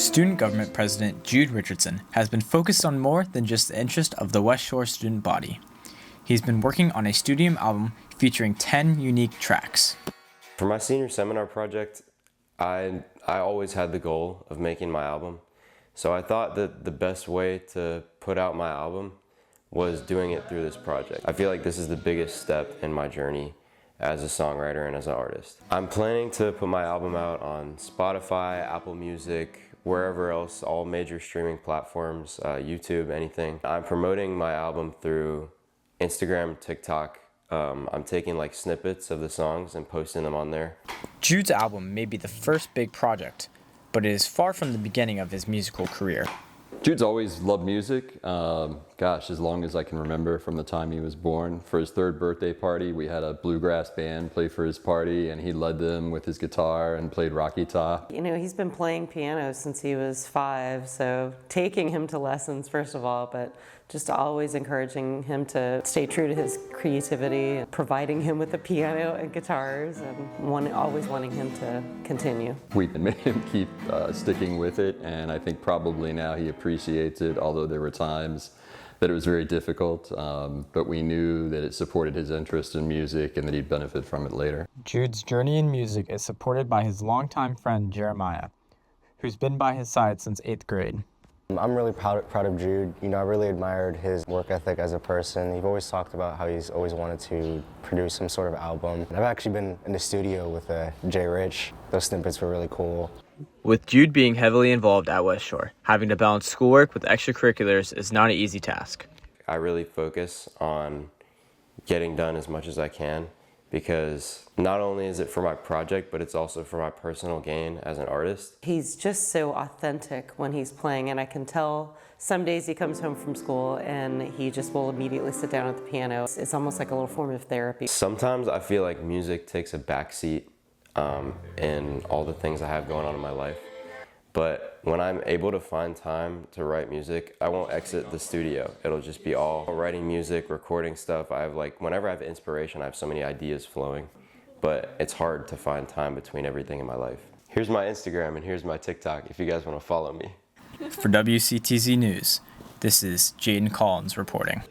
Student Government President Jude Richardson has been focused on more than just the interest of the West Shore student body. He's been working on a studium album featuring 10 unique tracks. For my senior seminar project, I always had the goal of making my album. So I thought that the best way to put out my album was doing it through this project. I feel like this is the biggest step in my journey as a songwriter and as an artist. I'm planning to put my album out on Spotify, Apple Music, wherever else, all major streaming platforms, YouTube, anything. I'm promoting my album through Instagram, TikTok. I'm taking like snippets of the songs and posting them on there. Jude's album may be the first big project, but it is far from the beginning of his musical career. Jude's always loved music, as long as I can remember from the time he was born. For his 3rd birthday party, we had a bluegrass band play for his party, and he led them with his guitar and played Rocky Top. You know, he's been playing piano since he was 5, so taking him to lessons, first of all, but just always encouraging him to stay true to his creativity, providing him with the piano and guitars, and always wanting him to continue. We made him keep sticking with it, and I think probably now he appreciates it, although there were times that it was very difficult, but we knew that it supported his interest in music and that he'd benefit from it later. Jude's journey in music is supported by his longtime friend Jeremiah, who's been by his side since 8th grade. I'm really proud of Jude. You know, I really admired his work ethic as a person. He's always talked about how he's always wanted to produce some sort of album. I've actually been in the studio with J. Rich. Those snippets were really cool. With Jude being heavily involved at West Shore, having to balance schoolwork with extracurriculars is not an easy task. I really focus on getting done as much as I can, because not only is it for my project, but it's also for my personal gain as an artist. He's just so authentic when he's playing, and I can tell some days he comes home from school and he just will immediately sit down at the piano. It's almost like a little form of therapy. Sometimes I feel like music takes a backseat in all the things I have going on in my life. But when I'm able to find time to write music, I won't exit the studio. It'll just be all writing music, recording stuff. Whenever I have inspiration, I have so many ideas flowing, but it's hard to find time between everything in my life. Here's my Instagram and here's my TikTok if you guys want to follow me. For WCTZ News, this is Jaden Collins reporting.